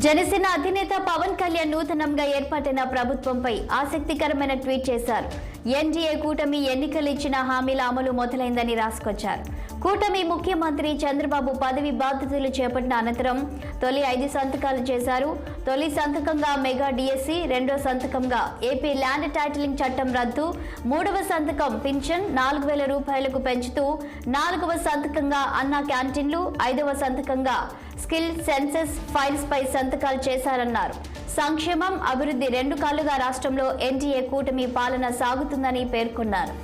జనసేన అధినేత పవన్ కళ్యాణ్ నూతనంగా ఏర్పాటైన ప్రభుత్వంపై ఆసక్తికరమైన ట్వీట్ చేశారు. ఎన్డీఏ కూటమి ఎన్నికలు ఇచ్చిన హామీల అమలు మొదలైందని రాసుకొచ్చారు. కూటమి ముఖ్యమంత్రి చంద్రబాబు పదవి బాధ్యతలు చేపట్టిన అనంతరం తొలి 5 సంతకాలు చేశారు. తొలి సంతకంగా మెగా డిఎస్సి, రెండో సంతకంగా ఏపీ ల్యాండ్ టైటిలింగ్ చట్టం రద్దు, మూడవ సంతకం పింఛన్ 4,000 రూపాయలకు పెంచుతూ, 4వ సంతకంగా అన్నా క్యాంటీన్లు, 5వ సంతకంగా స్కిల్ సెన్సెస్ ఫైల్స్ పై సంతకాలు చేశారన్నారు. సంక్షేమం, అభివృద్ధి రెండు కాళ్లుగా రాష్ట్రంలో ఎన్డీఏ కూటమి పాలన సాగుతుందని పేర్కొన్నారు.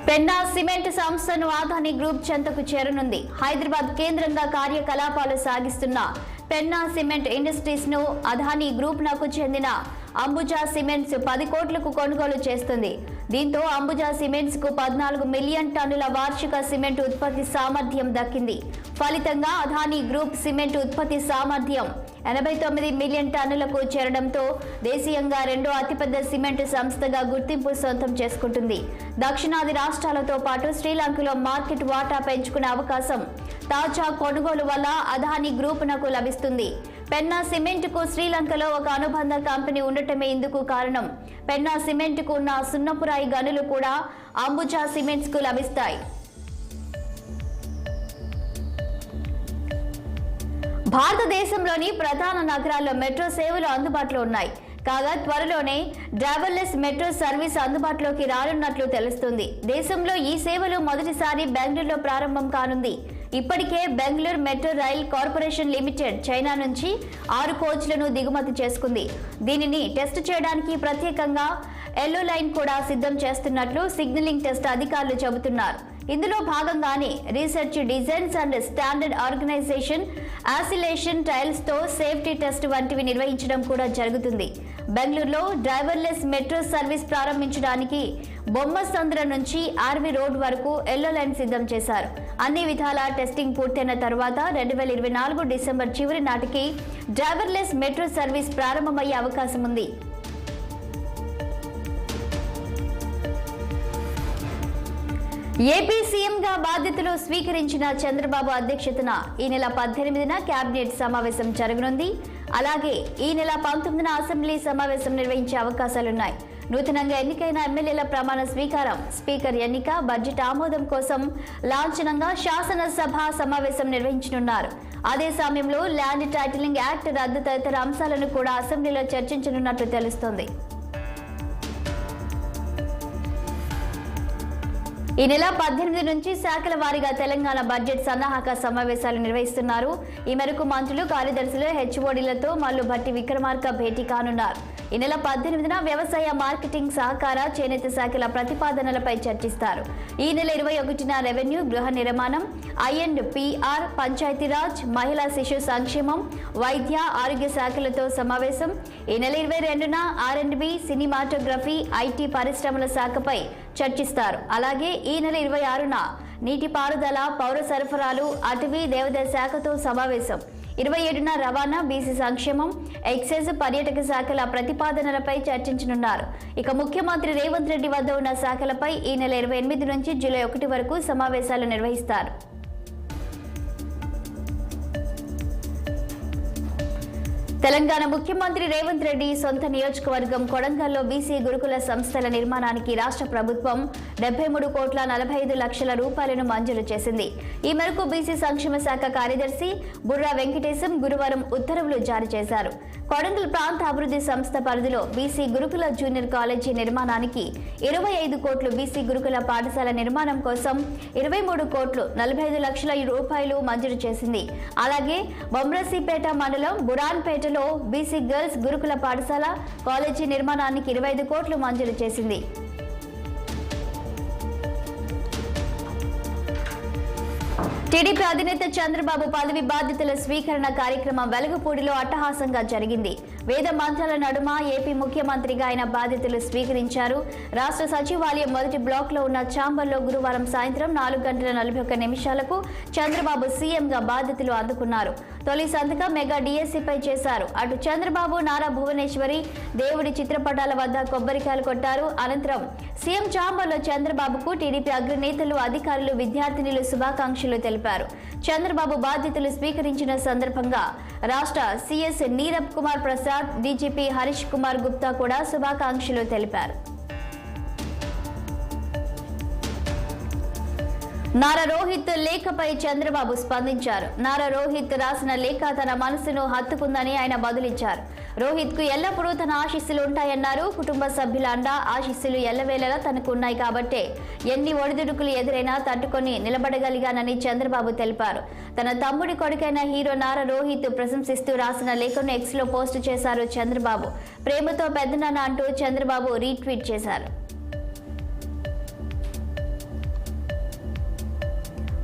పెన్నా సిమెంట్ సంస్థను అదానీ గ్రూప్ చెంతకు చేరనుంది. హైదరాబాద్ కేంద్రంగా కార్యకలాపాలు సాగిస్తున్న పెన్నా సిమెంట్ ఇండస్ట్రీస్ ను అదానీ గ్రూప్ నాకు చెందిన అంబుజా సిమెంట్స్ 10 కోట్లకు కొనుగోలు చేస్తుంది. దీంతో అంబుజా సిమెంట్స్ కు 14 మిలియన్ టన్నుల వార్షిక సిమెంట్ ఉత్పత్తి సామర్థ్యం దక్కింది. ఫలితంగా అదానీ గ్రూప్ సిమెంట్ ఉత్పత్తి సామర్థ్యం 89 మిలియన్ టన్నులకు చేరడంతో దేశీయంగా రెండో అతిపెద్ద సిమెంట్ సంస్థగా గుర్తింపు సొంతం చేసుకుంటుంది. దక్షిణాది రాష్ట్రాలతో పాటు శ్రీలంకలో మార్కెట్ వాటా పెంచుకునే అవకాశం తాజా కొనుగోలు వల్ల అదానీ గ్రూప్ నకు లభిస్తుంది. పెన్నా సిమెంట్ కు శ్రీలంకలో ఒక అనుబంధ కంపెనీ ఉండటమే ఇందుకు కారణం. పెన్నా సిమెంట్ కు ఉన్న సున్నపురాయి గనులు కూడా అంబుజా సిమెంట్స్ కు లభిస్తాయి. భారతదేశంలోని ప్రధాన నగరాల్లో మెట్రో సేవలు అందుబాటులో ఉన్నాయి. కాగా త్వరలోనే డ్రైవర్లెస్ మెట్రో సర్వీస్ అందుబాటులోకి రానున్నట్లు తెలుస్తుంది. దేశంలో ఈ సేవలు మొదటిసారి బెంగళూరులో ప్రారంభం కానుంది. ఇప్పటికే Bengaluru metro rail corporation limited China నుంచి 6 కోచ్లను దిగుమతి చేసుకుంది. దీనిని టెస్ట్ చేయడానికి ప్రత్యేకంగా ఎల్లో లైన్ కూడా సిద్ధం చేస్తున్నట్లు సిగ్నలింగ్ టెస్ట్ అధికారులు చెబుతున్నారు. ఇందులో భాగంగానే research, designs and standard organisation, oscillation trials తో సేఫ్టీ టెస్ట్ వంటివి నిర్వహించడం కూడా జరుగుతుంది. బెంగళూరులో డ్రైవర్లెస్ మెట్రో సర్వీస్ ప్రారంభించడానికి బొమ్మసంద్ర నుంచి ఆర్వి రోడ్ వరకు ఎల్లో లైన్ సిద్ధం చేశారు. అన్ని విధాల టెస్టింగ్ పూర్తయిన తర్వాత 2024 డిసెంబర్ చివరి నాటికి డ్రైవర్లెస్ మెట్రో సర్వీస్ ప్రారంభమయ్యే అవకాశం ఉంది. ఏపీ సీఎంగా బాధ్యతలు స్వీకరించిన చంద్రబాబు అధ్యక్షతన ఈ నెల 18న కేబినెట్ సమావేశం జరగనుంది. అలాగే ఈ నెల 19న అసెంబ్లీ సమావేశం నిర్వహించే అవకాశాలున్నాయి. నూతనంగా ఎన్నికైన ఎమ్మెల్యేల ప్రమాణ స్వీకారం, స్పీకర్ ఎన్నిక, బడ్జెట్ ఆమోదం కోసం లాంఛనంగా శాసనసభ సమావేశం నిర్వహించనున్నారు. అదే సమయంలో ల్యాండ్ టైటిలింగ్ యాక్ట్ రద్దు తదితర అంశాలను కూడా అసెంబ్లీలో చర్చించనున్నట్లు తెలుస్తోంది. ఈ నెల 18 నుంచి శాఖల వారీగా తెలంగాణ బడ్జెట్ సన్నాహక సమావేశాలు నిర్వహిస్తున్నారు. ఈ మేరకు మంత్రులు, కార్యదర్శులు, హెచ్ఓడీలతో మల్లు భట్టి విక్రమార్క భేటీ కానున్నారు. ఈ నెల 18న వ్యవసాయ, మార్కెటింగ్, సహకార, చేనేత శాఖల ప్రతిపాదనలపై చర్చిస్తారు. ఈ నెల 21న రెవెన్యూ, గృహ నిర్మాణం, I&PR, పంచాయతీరాజ్, మహిళా శిశు సంక్షేమం, వైద్య, ఆరోగ్య శాఖలతో సమావేశం. ఈ నెల 22న R&B, సినిమాటోగ్రఫీ, ఐటీ పరిశ్రమల శాఖపై చర్చిస్తారు. అలాగే ఈ నెల 26న నీటిపారుదల, పౌర సరఫరాలు, అటవీ, దేవాదాయ శాఖతో సమావేశం. 27న రవాణా, బీసీ సంక్షేమం, ఎక్సైజ్, పర్యాటక శాఖల ప్రతిపాదనలపై చర్చించనున్నారు. ఇక ముఖ్యమంత్రి రేవంత్ రెడ్డి వద్ద ఉన్న శాఖలపై ఈ నెల 28 నుంచి జూలై 1 వరకు సమావేశాలు నిర్వహిస్తారు. తెలంగాణ ముఖ్యమంత్రి రేవంత్ రెడ్డి సొంత నియోజకవర్గం కొడంగల్లో బీసీ గురుకుల సంస్థల నిర్మాణానికి రాష్ట్ర ప్రభుత్వం 73,45,00,000 రూపాయలను మంజూరు చేసింది. ఈ మేరకు బీసీ సంక్షేమ శాఖ కార్యదర్శి బుర్రా వెంకటేశం గురువారం ఉత్తర్వులు జారీ చేశారు. కొడంగల్ ప్రాంత అభివృద్ధి సంస్థ పరిధిలో బీసీ గురుకుల జూనియర్ కాలేజీ నిర్మాణానికి 25 కోట్లు, బీసీ గురుకుల పాఠశాల నిర్మాణం కోసం 23 కోట్లు 45 లక్షల రూపాయలు మంజూరు చేసింది. అలాగే బొమ్రసీపేట మండలం బురాన్పేటలో బీసీ గర్ల్స్ గురుకుల పాఠశాల, కాలేజీ నిర్మాణానికి 25 కోట్లు మంజూరు చేసింది. టీడీపీ అధినేత చంద్రబాబు పదవి బాధ్యతల స్వీకరణ కార్యక్రమం వెలగపూడిలో అట్టహాసంగా జరిగింది. వేద మంత్రాల నడుమ ఏపీ ముఖ్యమంత్రిగా ఆయన బాధ్యతలు స్వీకరించారు. రాష్ట్ర సచివాలయం మొదటి బ్లాక్ లో ఉన్న ఛాంబర్లో గురువారం సాయంత్రం 4:41 చంద్రబాబు సీఎంగా బాధ్యతలు అందుకున్నారు. తొలి సంతకం మెగా డిఎస్సీపై చేశారు. అటు చంద్రబాబు, నారా భువనేశ్వరి దేవుడి చిత్రపటాల వద్ద కొబ్బరికాయలు కొట్టారు. అనంతరం సీఎం ఛాంబర్లో చంద్రబాబుకు టీడీపీ అగ్రనేతలు, అధికారులు, విద్యార్థినులు శుభాకాంక్షలు తెలిపారు. చంద్రబాబు బాధ్యతలు స్వీకరించిన సందర్భంగా రాష్ట్ర సీఎస్ నీరబ్ కుమార్ ప్రసాద్, డీజీపీ హరీష్ కుమార్ గుప్తా కూడా శుభాకాంక్షలు తెలిపారు. నారా రోహిత్ లేఖపై చంద్రబాబు స్పందించారు. నారా రోహిత్ రాసిన లేఖ తన మనసును హత్తుకుందని ఆయన బదులిచ్చారు. రోహిత్ కు ఎల్లప్పుడూ తన ఆశీస్సులు ఉంటాయన్నారు. కుటుంబ సభ్యుల అండ, ఆశీస్సులు ఎల్లవేళలా తనకు ఉన్నాయి కాబట్టే ఎన్ని ఒడిదుడుకులు ఎదురైనా తట్టుకొని నిలబడగలిగానని చంద్రబాబు తెలిపారు. తన తమ్ముడి కొడుకైన హీరో నారా రోహిత్ ప్రశంసిస్తూ రాసిన లేఖను ఎక్స్ లో పోస్టు చేశారు చంద్రబాబు. ప్రేమతో పెద్దనాన్న అంటూ చంద్రబాబు రీట్వీట్ చేశారు.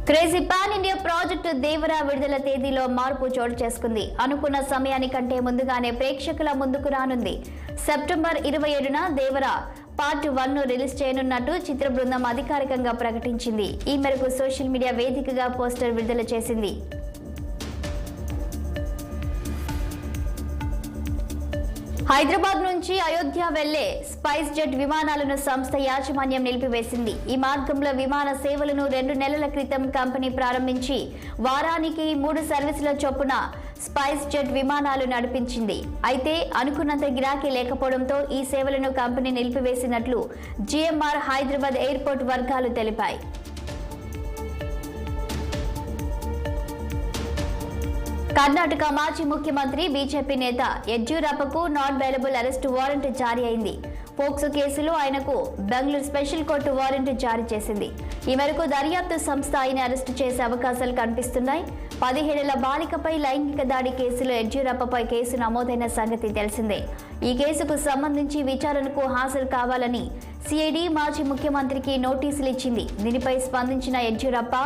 Crazy pan India project Devara విడుదల తేదీలో మార్పు చోటు చేసుకుంది. అనుకున్న సమయానికంటే ముందుగానే ప్రేక్షకుల ముందుకు రానుంది. సెప్టెంబర్ 27న దేవరా పార్ట్ 1 రిలీజ్ చేయనున్నట్టు చిత్ర బృందం అధికారికంగా ప్రకటించింది. ఈ మేరకు సోషల్ మీడియా వేదికగా పోస్టర్ విడుదల చేసింది. హైదరాబాద్ నుంచి అయోధ్య వెళ్లే స్పైస్ జెట్ విమానాలను సంస్థ యాజమాన్యం నిలిపివేసింది. ఈ మార్గంలో విమాన సేవలను 2 నెలల క్రితం కంపెనీ ప్రారంభించి వారానికి 3 సర్వీసుల చొప్పున స్పైస్ జెట్ విమానాలు నడిపించింది. అయితే అనుకున్నంత గిరాకీ లేకపోవడంతో ఈ సేవలను కంపెనీ నిలిపివేసినట్లు జీఎంఆర్ హైదరాబాద్ ఎయిర్పోర్ట్ వర్గాలు తెలిపాయి. కర్ణాటక మాజీ ముఖ్యమంత్రి బీజేపీ నేత యడ్యూరప్పకు నాట్ బెయిలబుల్ అరెస్ట్ వారెంట్ జారీ అయింది. పోక్సో కేసులో ఆయనకు బెంగళూరు స్పెషల్ కోర్టు వారెంట్ జారీ చేసింది. ఈ మేరకు దర్యాప్తు సంస్థ ఆయన అరెస్టు చేసే అవకాశాలు కనిపిస్తున్నాయి. 17 ఏళ్ల బాలికపై లైంగిక దాడి కేసులో యడ్యూరప్పపై కేసు నమోదైన సంగతి తెలిసిందే. ఈ కేసుకు సంబంధించి విచారణకు హాజరు కావాలని సిఐడి మాజీ ముఖ్యమంత్రికి నోటీసులు ఇచ్చింది. దీనిపై స్పందించిన యడ్యూరప్ప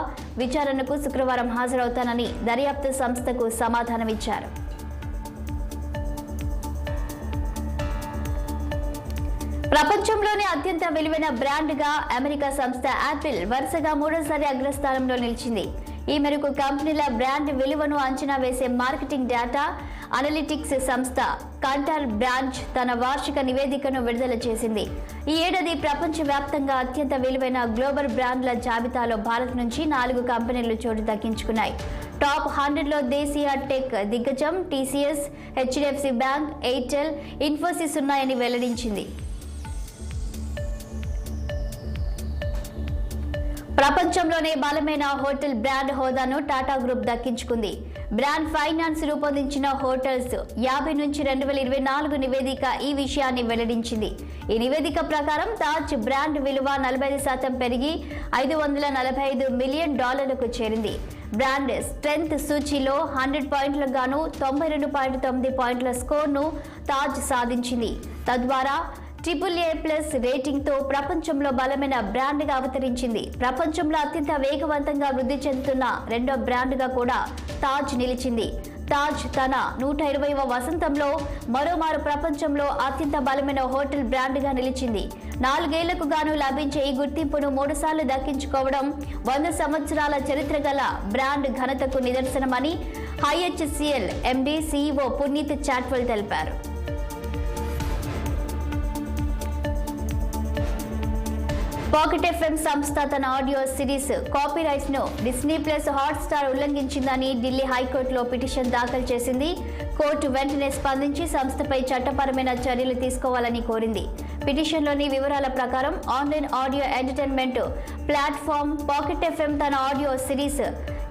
విచారణకు శుక్రవారం హాజరవుతానని దర్యాప్తు సంస్థకు సమాధానమిచ్చారు. ప్రపంచంలోనే అత్యంత విలువైన బ్రాండ్గా అమెరికా సంస్థ యాపిల్ వరుసగా 3వ అగ్రస్థానంలో నిలిచింది. ఈ మేరకు కంపెనీల బ్రాండ్ విలువను అంచనా వేసే మార్కెటింగ్ డేటా అనలిటిక్స్ సంస్థ కంటార్ బ్రాంచ్ తన వార్షిక నివేదికను విడుదల చేసింది. ఈ ఏడాది ప్రపంచవ్యాప్తంగా అత్యంత విలువైన గ్లోబల్ బ్రాండ్ల జాబితాలో భారత్ నుంచి 4 కంపెనీలు చోటు దక్కించుకున్నాయి. టాప్ 100లో దేశీయ టెక్ దిగ్గజం TCS, HDFC bank, Airtel, Infosys ఉన్నాయని వెల్లడించింది. ప్రపంచంలోనే బలమైన హోటల్ బ్రాండ్ హోదాను టాటా గ్రూప్ దక్కించుకుంది. బ్రాండ్ ఫైనాన్స్ రూపొందించిన హోటల్స్ 50 నుంచి 2024 నివేదిక ఈ విషయాన్ని వెల్లడించింది. ఈ నివేదిక ప్రకారం తాజ్ బ్రాండ్ విలువ 45% పెరిగి $545 మిలియన్ చేరింది. బ్రాండ్ స్ట్రెంగ్త్ సూచీలో 100 పాయింట్లకు గాను 92.9 పాయింట్ల స్కోర్ను తాజ్ సాధించింది. తద్వారా AAA+ రేటింగ్తో ప్రపంచంలో బలమైన బ్రాండ్గా అవతరించింది. ప్రపంచంలో అత్యంత వేగవంతంగా వృద్ధి చెందుతున్న 2వ బ్రాండ్గా కూడా తాజ్ నిలిచింది. తాజ్ తన 120వ వసంతంలో మరోమారు ప్రపంచంలో అత్యంత బలమైన హోటల్ బ్రాండ్గా నిలిచింది. 4 ఏళ్లకు గాను లభించే ఈ గుర్తింపును 3 సార్లు దక్కించుకోవడం 100 సంవత్సరాల చరిత్ర గల బ్రాండ్ ఘనతకు నిదర్శనమని IHCL MD CEO పునీత్ చాట్వల్ తెలిపారు. పాకెట్ FM సంస్థ తన ఆడియో సిరీస్ కాపీరైట్స్ ను డిస్నీ+ హాట్‌స్టార్ ఉల్లంఘించిందని ఢిల్లీ హైకోర్టులో పిటిషన్ దాఖలు చేసింది. కోర్టు వెంటనే స్పందించి సంస్థపై చట్టపరమైన చర్యలు తీసుకోవాలని కోరింది. పిటిషన్లోని వివరాల ప్రకారం online audio entertainment platform pocket FM తన ఆడియో సిరీస్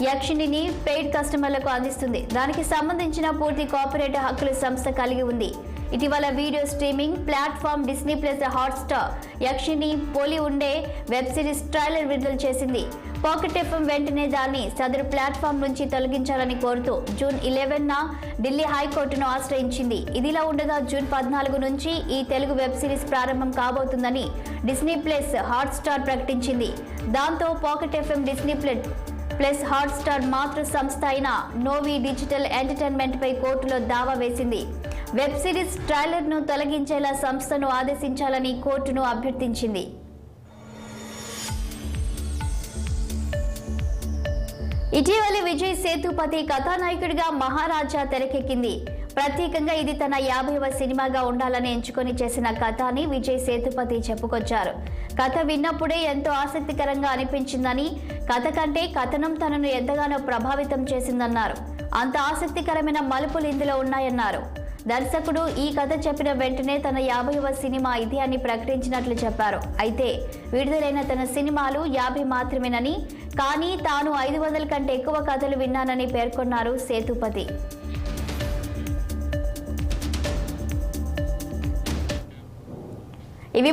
యక్షిణిని పెయిడ్ కస్టమర్లకు అందిస్తుంది. దానికి సంబంధించిన పూర్తి కాపీరైట్ హక్కులు సంస్థ కలిగి ఉంది. ఇటీవల video streaming platform Disney plus+ Hotstar Yakshini పోలి ఉండే వెబ్ సిరీస్ ట్రైలర్ విడుదల చేసింది. పాకెట్ FM వెంటనే దాన్ని సదరు ప్లాట్ఫామ్ నుంచి తొలగించాలని కోరుతూ జూన్ 11న ఢిల్లీ హైకోర్టును ఆశ్రయించింది. ఇదిలా ఉండగా జూన్ 14 నుంచి ఈ తెలుగు వెబ్ సిరీస్ ప్రారంభం కాబోతుందని డిస్నీ+ హాట్‌స్టార్ ప్రకటించింది. దాంతో పాకెట్ FM డిస్నీ+ హాట్‌స్టార్ మాతృ సంస్థ అయిన నోవి డిజిటల్ ఎంటర్టైన్మెంట్ పై కోర్టులో దావా వేసింది. వెబ్ సిరీస్ ట్రైలర్ను తొలగించేలా సంస్థను ఆదేశించాలని కోర్టును అభ్యర్థించింది. ఇటీవలి విజయ్ సేతుపతి కథానాయకుడిగా మహారాజా తెరకెక్కింది. ప్రత్యేకంగా ఇది తన 50వ సినిమాగా ఉండాలని ఎంచుకొని చేసిన కథ అని విజయ్ సేతుపతి చెప్పుకొచ్చారు. కథ విన్నప్పుడే ఎంతో ఆసక్తికరంగా అనిపించిందని, కథ కంటే కథనం తనను ఎంతగానో ప్రభావితం చేసిందన్నారు. అంత ఆసక్తికరమైన మలుపులు ఇందులో ఉన్నాయన్నారు. దర్శకుడు ఈ కథ చెప్పిన వెంటనే తన 50వ సినిమా ఇది అని ప్రకటించినట్లు చెప్పారు. అయితే విడుదలైన తన సినిమాలు 50 మాత్రమేనని, కానీ తాను 500 కంటే ఎక్కువ కథలు విన్నానని పేర్కొన్నారు సేతుపతి. ఇవి